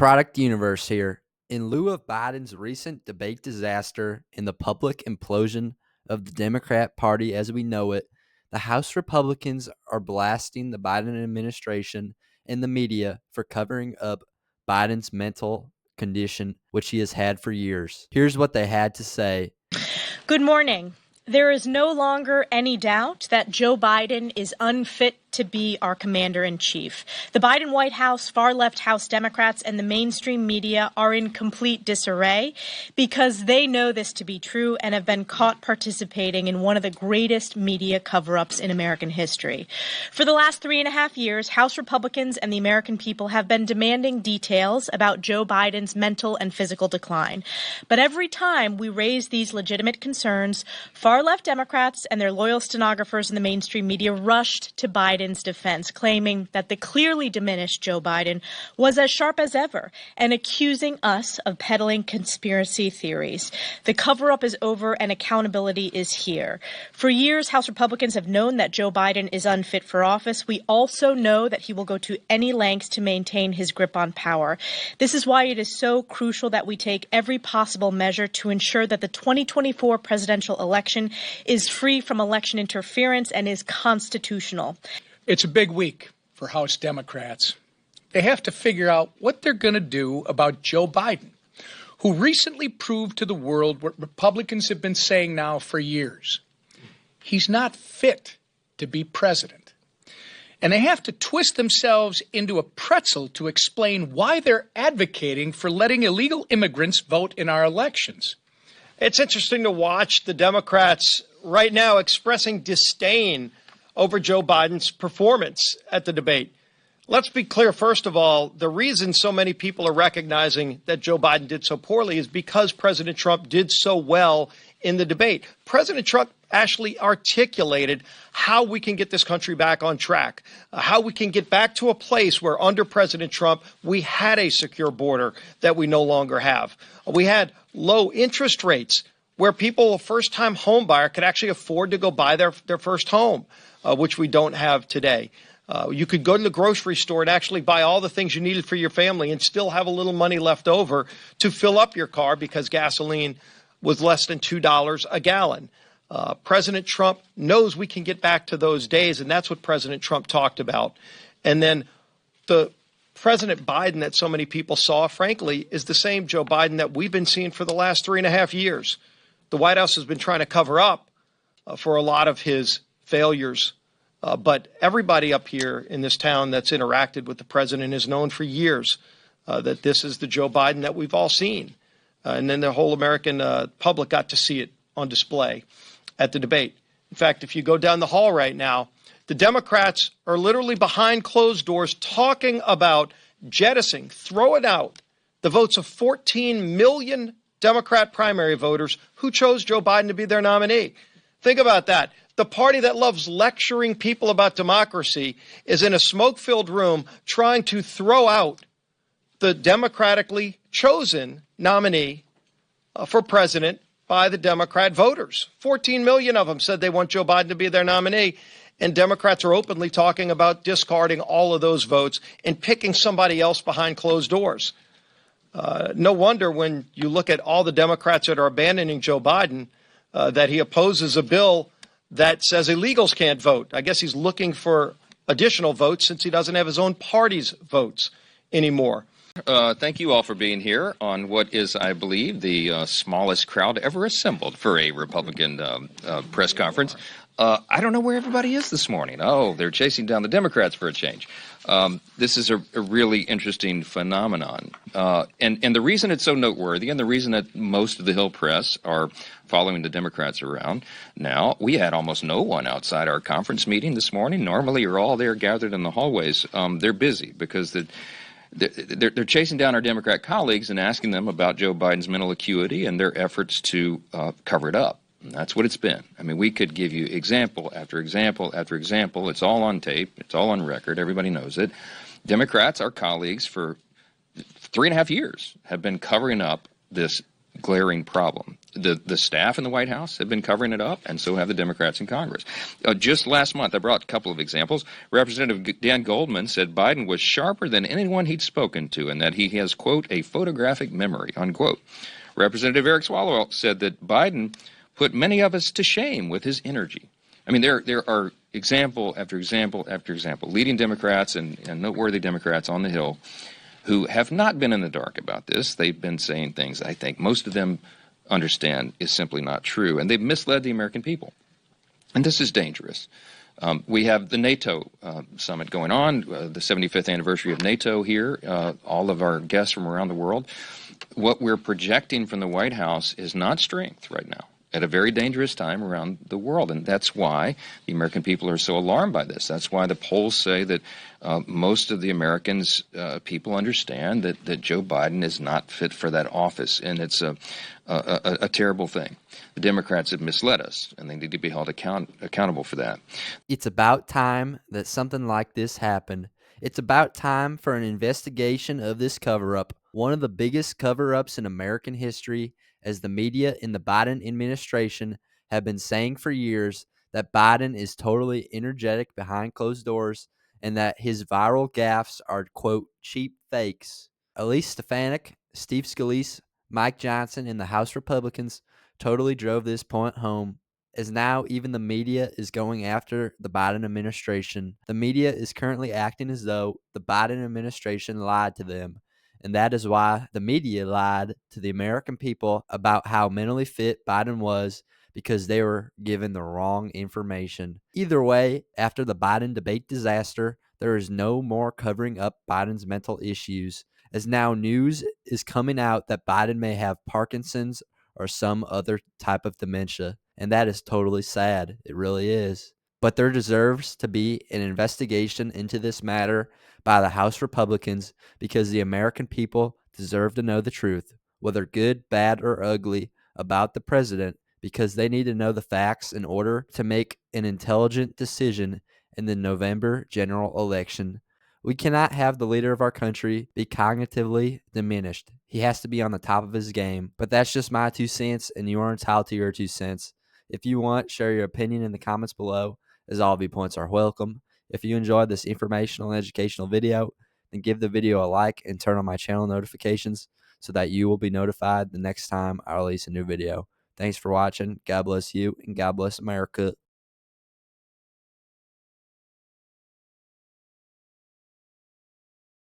Product Universe here. In lieu of Biden's recent debate disaster and the public implosion of the Democrat Party as we know it, the House Republicans are blasting the Biden administration and the media for covering up Biden's mental condition, which he has had for years. Here's what they had to say. Good morning. There is no longer any doubt that Joe Biden is unfit to be our commander-in-chief. The Biden White House, far-left House Democrats, and the mainstream media are in complete disarray because they know this to be true and have been caught participating in one of the greatest media cover-ups in American history. For the last 3.5 years, House Republicans and the American people have been demanding details about Joe Biden's mental and physical decline. But every time we raise these legitimate concerns, far-left Democrats and their loyal stenographers in the mainstream media rushed to Biden's defense, claiming that the clearly diminished Joe Biden was as sharp as ever and accusing us of peddling conspiracy theories. The cover-up is over and accountability is here. For years, House Republicans have known that Joe Biden is unfit for office. We also know that he will go to any lengths to maintain his grip on power. This is why it is so crucial that we take every possible measure to ensure that the 2024 presidential election is free from election interference and is constitutional. It's a big week for House Democrats. They have to figure out what they're going to do about Joe Biden, who recently proved to the world what Republicans have been saying now for years. He's not fit to be president. And they have to twist themselves into a pretzel to explain why they're advocating for letting illegal immigrants vote in our elections. It's interesting to watch the Democrats right now expressing disdain over Joe Biden's performance at the debate. Let's be clear, first of all, the reason so many people are recognizing that Joe Biden did so poorly is because President Trump did so well in the debate. President Trump actually articulated how we can get this country back on track, how we can get back to a place where under President Trump, we had a secure border that we no longer have. We had low interest rates where people, a first-time home buyer, could actually afford to go buy their first home, which we don't have today. You could go to the grocery store and actually buy all the things you needed for your family and still have a little money left over to fill up your car because gasoline was less than $2 a gallon. President Trump knows we can get back to those days, and that's what President Trump talked about. And then the President Biden that so many people saw, frankly, is the same Joe Biden that we've been seeing for the last 3.5 years. The White House has been trying to cover up for a lot of his failures. But everybody up here in this town that's interacted with the president has known for years that this is the Joe Biden that we've all seen. And then the whole American public got to see it on display at the debate. In fact, if you go down the hall right now, the Democrats are literally behind closed doors talking about jettisoning, throwing out the votes of 14 million Democrat primary voters who chose Joe Biden to be their nominee. Think about that. The party that loves lecturing people about democracy is in a smoke-filled room trying to throw out the democratically chosen nominee for president by the Democrat voters. 14 million of them said they want Joe Biden to be their nominee, and Democrats are openly talking about discarding all of those votes and picking somebody else behind closed doors. No wonder when you look at all the Democrats that are abandoning Joe Biden, that he opposes a bill that says illegals can't vote. I guess he's looking for additional votes since he doesn't have his own party's votes anymore. Thank you all for being here on what is, I believe, the smallest crowd ever assembled for a Republican press conference. I don't know where everybody is this morning. Oh, they're chasing down the Democrats for a change. This is a really interesting phenomenon. And the reason it's so noteworthy and the reason that most of the Hill press are following the Democrats around now, we had almost no one outside our conference meeting this morning. Normally, you're all there gathered in the hallways. They're busy because they're chasing down our Democrat colleagues and asking them about Joe Biden's mental acuity and their efforts to cover it up. And that's what it's been. I mean, we could give you example after example after example. It's all on tape. It's all on record. Everybody knows it. Democrats, our colleagues, for 3.5 years have been covering up this glaring problem. The staff in the White House have been covering it up, and so have the Democrats in Congress. Just last month, I brought a couple of examples. Representative Dan Goldman said Biden was sharper than anyone he'd spoken to, and that he has, quote, a photographic memory, unquote. Representative Eric Swalwell said that Biden put many of us to shame with his energy. I mean, there are example after example after example, leading Democrats and noteworthy Democrats on the Hill who have not been in the dark about this. They've been saying things I think most of them understand is simply not true, and they've misled the American people. And this is dangerous. We have the NATO summit going on, the 75th anniversary of NATO here, all of our guests from around the world. What we're projecting from the White House is not strength right now, at a very dangerous time around the world. And that's why the American people are so alarmed by this. That's why the polls say that most of the Americans, people understand that Joe Biden is not fit for that office. And it's a terrible thing. The Democrats have misled us, and they need to be held accountable for that. It's about time that something like this happened. It's about time for an investigation of this cover-up, one of the biggest cover-ups in American history, as the media in the Biden administration have been saying for years that Biden is totally energetic behind closed doors and that his viral gaffes are, quote, cheap fakes. Elise Stefanik, Steve Scalise, Mike Johnson, and the House Republicans totally drove this point home, as now even the media is going after the Biden administration. The media is currently acting as though the Biden administration lied to them, and that is why the media lied to the American people about how mentally fit Biden was, because they were given the wrong information. Either way, after the Biden debate disaster, there is no more covering up Biden's mental issues, as now news is coming out that Biden may have Parkinson's or some other type of dementia. And that is totally sad. It really is. But there deserves to be an investigation into this matter by the House Republicans, because the American people deserve to know the truth, whether good, bad, or ugly, about the president, because they need to know the facts in order to make an intelligent decision in the November general election. We cannot have the leader of our country be cognitively diminished. He has to be on the top of his game. But that's just my 2 cents, and you are entitled to your 2 cents. If you want, share your opinion in the comments below, as all viewpoints are welcome. If you enjoyed this informational and educational video, then give the video a like and turn on my channel notifications so that you will be notified the next time I release a new video. Thanks for watching. God bless you, and God bless America.